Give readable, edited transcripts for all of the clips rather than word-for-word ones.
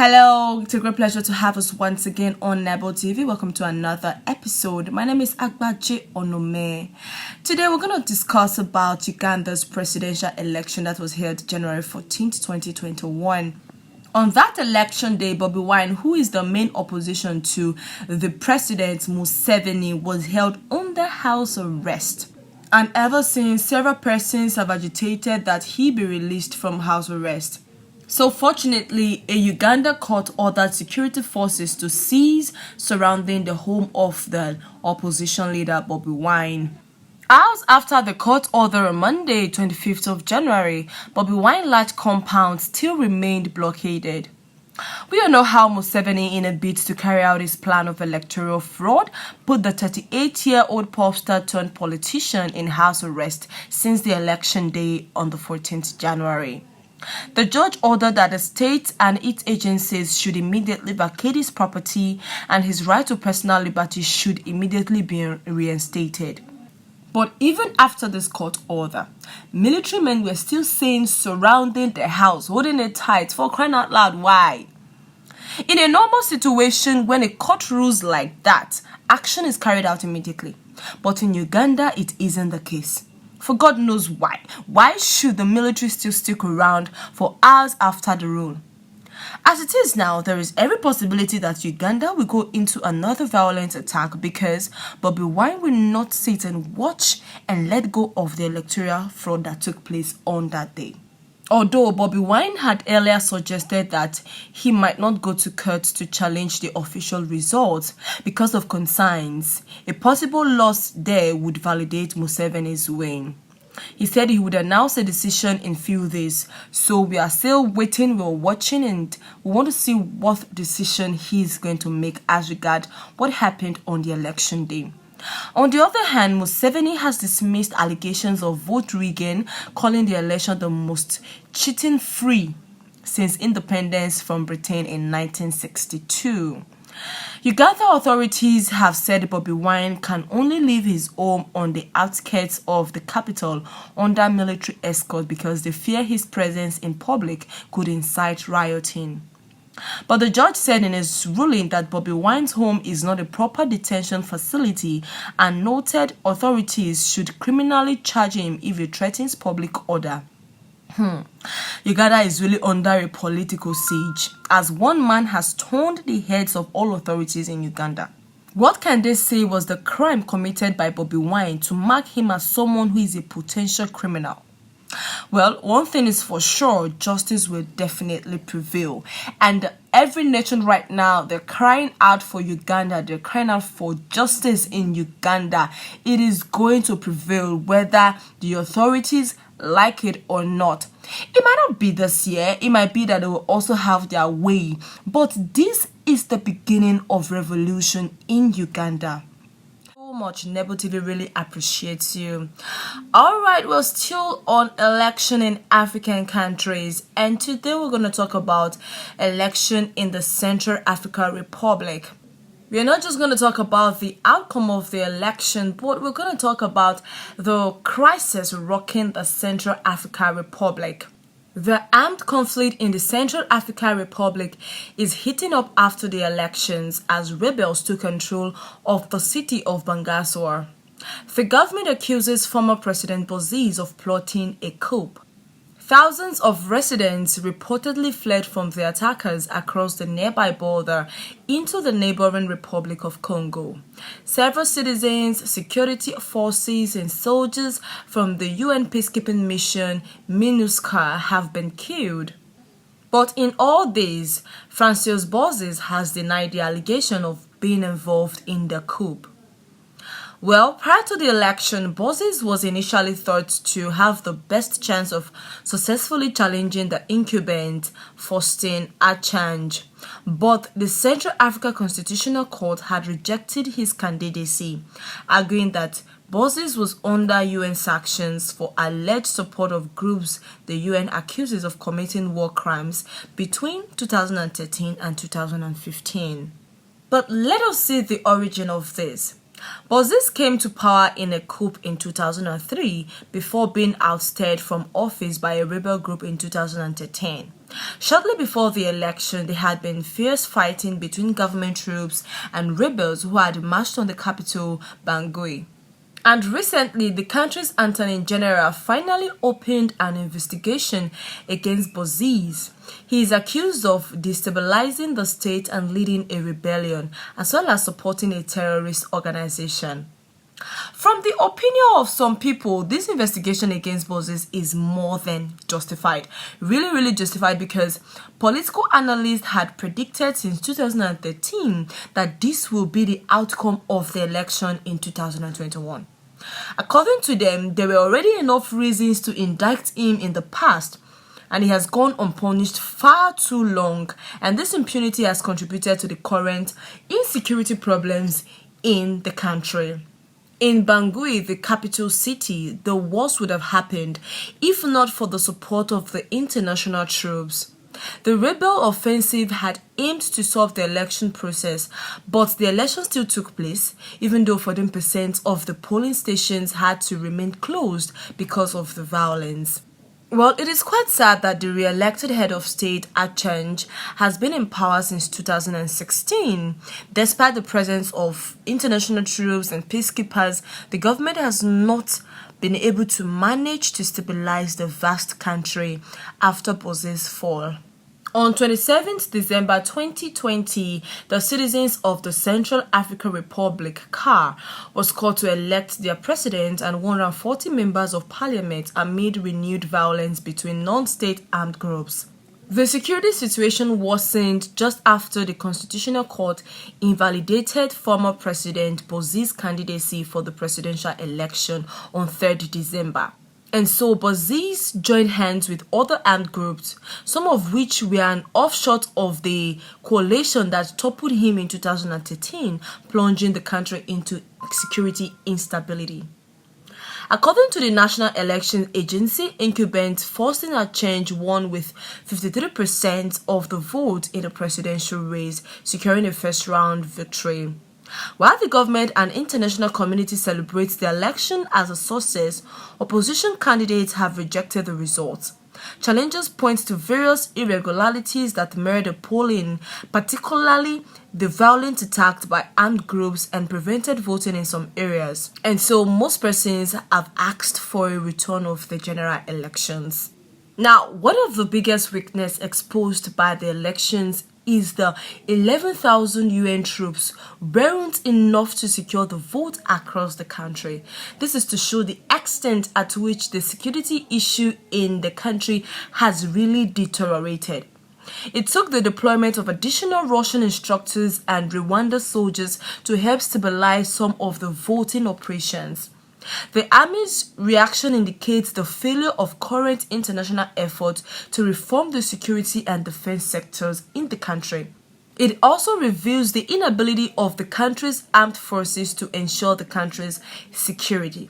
Hello, it's a great pleasure to have us once again on Nebo TV. Welcome to another episode. My name is Agbaje Onome. Today we're going to discuss about Uganda's presidential election that was held January 14th, 2021. On that election day, Bobi Wine, who is the main opposition to the president Museveni, was held under house arrest. And ever since, several persons have agitated that he be released from house arrest. So fortunately, a Uganda court ordered security forces to cease surrounding the home of the opposition leader Bobi Wine. Hours after the court order on Monday, 25th of January, Bobi Wine large compound still remained blockaded. We all know how Museveni, in a bid to carry out his plan of electoral fraud, put the 38-year-old pop star turned politician in house arrest since the election day on the 14th January. The judge ordered that the state and its agencies should immediately vacate his property and his right to personal liberty should immediately be reinstated. But even after this court order, military men were still seen surrounding the house, holding it tight. For crying out loud, why? In a normal situation, when a court rules like that, action is carried out immediately. But in Uganda, it isn't the case. For God knows why. Why should the military still stick around for hours after the rule? As it is now, there is every possibility that Uganda will go into another violent attack because Bobi Wine will not sit and watch and let go of the electoral fraud that took place on that day. Although Bobi Wine had earlier suggested that he might not go to court to challenge the official results because of concerns, a possible loss there would validate Museveni's win. He said he would announce a decision in few days, so we are still waiting, we're watching, and we want to see what decision he's going to make as regard what happened on the election day. On the other hand, Museveni has dismissed allegations of vote rigging, calling the election the most cheating-free since independence from Britain in 1962. Uganda authorities have said Bobi Wine can only leave his home on the outskirts of the capital under military escort because they fear his presence in public could incite rioting. But the judge said in his ruling that Bobi Wine's home is not a proper detention facility and noted authorities should criminally charge him if he threatens public order. Uganda is really under a political siege as one man has turned the heads of all authorities in Uganda. What can they say was the crime committed by Bobi Wine to mark him as someone who is a potential criminal? Well, one thing is for sure, justice will definitely prevail. And every nation right now, they're crying out for Uganda. They're crying out for justice in Uganda. It is going to prevail whether the authorities like it or not. It might not be this year. It might be that they will also have their way. But this is the beginning of revolution in Uganda. Much Nebo TV really appreciates you. Alright, we're still on election in African countries, and today we're going to talk about election in the Central African Republic. We're not just going to talk about the outcome of the election, but we're going to talk about the crisis rocking the Central African Republic. The armed conflict in the Central African Republic is heating up after the elections as rebels took control of the city of Bangassou. The government accuses former President Bobi of plotting a coup. Thousands of residents reportedly fled from the attackers across the nearby border into the neighboring Republic of Congo. Several citizens, security forces, and soldiers from the UN peacekeeping mission MINUSCA have been killed. But in all this, Francois Bobi has denied the allegation of being involved in the coup. Well, prior to the election, Bobi was initially thought to have the best chance of successfully challenging the incumbent Faustin Archange. But the Central Africa Constitutional Court had rejected his candidacy, arguing that Bobi was under UN sanctions for alleged support of groups the UN accuses of committing war crimes between 2013 and 2015. But let us see the origin of this. Bobi came to power in a coup in 2003 before being ousted from office by a rebel group in 2013. Shortly before the election, there had been fierce fighting between government troops and rebels who had marched on the capital, Bangui. And recently, the country's Attorney General finally opened an investigation against Bozi. He is accused of destabilizing the state and leading a rebellion, as well as supporting a terrorist organization. From the opinion of some people, this investigation against Bozi is more than justified. Really justified, because political analysts had predicted since 2013 that this will be the outcome of the election in 2021. According to them, there were already enough reasons to indict him in the past, and he has gone unpunished far too long, and this impunity has contributed to the current insecurity problems in the country. In Bangui, the capital city, the worst would have happened if not for the support of the international troops. The rebel offensive had aimed to solve the election process, but the election still took place, even though 14% of the polling stations had to remain closed because of the violence. Well, it is quite sad that the re-elected head of state, Achange, has been in power since 2016. Despite the presence of international troops and peacekeepers, the government has not been able to manage to stabilize the vast country after Bozi's fall. On 27th December 2020, the citizens of the Central African Republic, CAR, was called to elect their president and 140 members of parliament amid renewed violence between non-state armed groups. The security situation worsened just after the Constitutional Court invalidated former President Bozi's candidacy for the presidential election on 3rd December. And so Bozi joined hands with other armed groups, some of which were an offshoot of the coalition that toppled him in 2013, plunging the country into security instability. According to the National Election Agency, incumbent Faustin Archange won with 53% of the vote in the presidential race, securing a first-round victory. While the government and international community celebrate the election as a success, opposition candidates have rejected the results. Challengers point to various irregularities that marred the polling, particularly the violent attacks by armed groups and prevented voting in some areas. And so most persons have asked for a return of the general elections. Now, one of the biggest weaknesses exposed by the elections is the 11,000 UN troops weren't enough to secure the vote across the country. This is to show the extent at which the security issue in the country has really deteriorated. It took the deployment of additional Russian instructors and Rwanda soldiers to help stabilize some of the voting operations. The army's reaction indicates the failure of current international efforts to reform the security and defense sectors in the country. It also reveals the inability of the country's armed forces to ensure the country's security.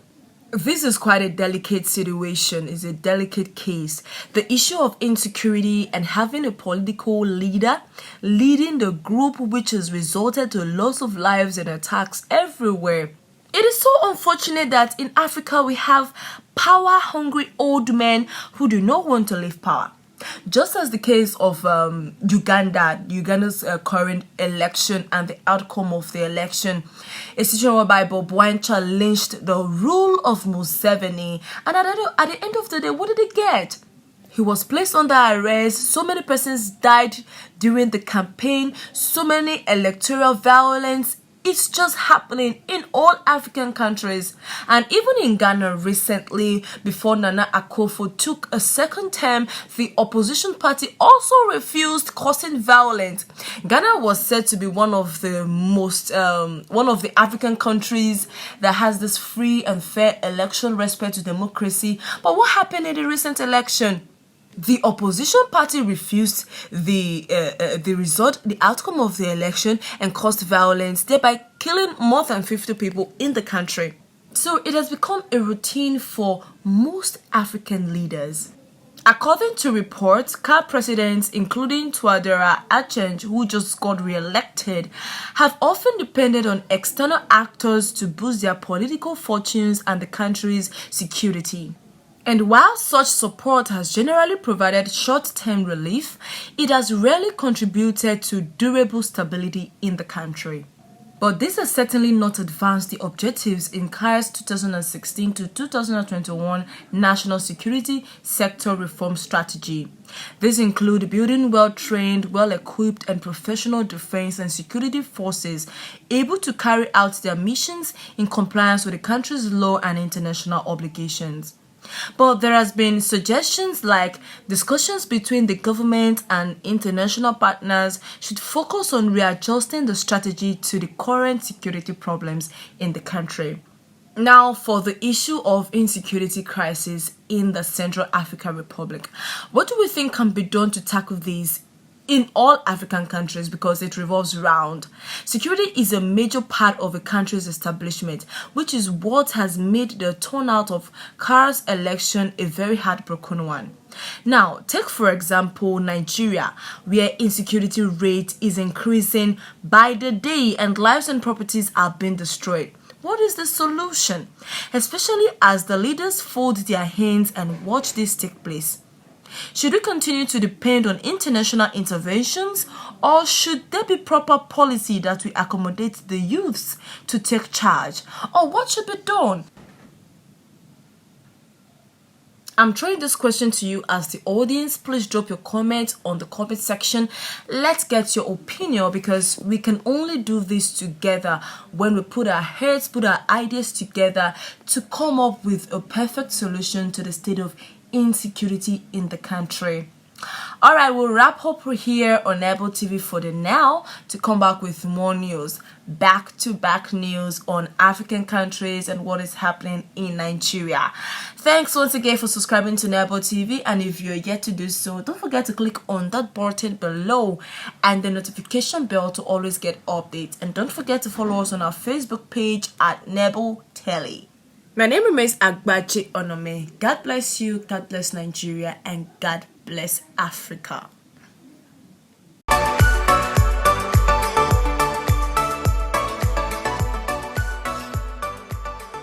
This is quite a delicate situation, it's a delicate case. The issue of insecurity and having a political leader leading the group, which has resulted to loss of lives and attacks everywhere. It is so unfortunate that in Africa we have power-hungry old men who do not want to leave power. Just as the case of Uganda's current election and the outcome of the election, a situation whereby Bobi lynched the rule of Museveni, and at the end of the day, what did he get? He was placed under arrest. So many persons died during the campaign. So many electoral violence. It's just happening in all African countries, and even in Ghana recently, before Nana Akufo took a second term, the opposition party also refused causing violence. Ghana was said to be one of the African countries that has this free and fair election, respect to democracy. But what happened in the recent election? The opposition party refused the outcome of the election and caused violence, thereby killing more than 50 people in the country. So it has become a routine for most African leaders. According to reports, CAR presidents, including Touadera Achange, who just got re-elected, have often depended on external actors to boost their political fortunes and the country's security. And while such support has generally provided short-term relief, it has rarely contributed to durable stability in the country. But this has certainly not advanced the objectives in KAI's 2016 to 2021 National Security Sector Reform Strategy. These include building well-trained, well-equipped and professional defense and security forces able to carry out their missions in compliance with the country's law and international obligations. But there has been suggestions like discussions between the government and international partners should focus on readjusting the strategy to the current security problems in the country. Now, for the issue of insecurity crisis in the Central African Republic, what do we think can be done to tackle these in all African countries, because it revolves around security is a major part of a country's establishment, which is what has made the turnout of KAI's election a very heartbroken one. Now, take for example Nigeria, where insecurity rate is increasing by the day and lives and properties are being destroyed. What is the solution? Especially as the leaders fold their hands and watch this take place. Should we continue to depend on international interventions, or should there be proper policy that will accommodate the youths to take charge? Or what should be done? I'm throwing this question to you as the audience. Please drop your comments on the comment section. Let's get your opinion, because we can only do this together when we put our heads, put our ideas together to come up with a perfect solution to the state of insecurity in the country. All right, we'll wrap up here on Able TV for the now, to come back with more news, back-to-back news on African countries and what is happening in Nigeria. Thanks once again for subscribing to Able TV, and if you're yet to do so, don't forget to click on that button below and the notification bell to always get updates. And don't forget to follow us on our Facebook page at Nebo Telly. My name remains Agbaje Onome. God bless you, God bless Nigeria, and God bless Africa.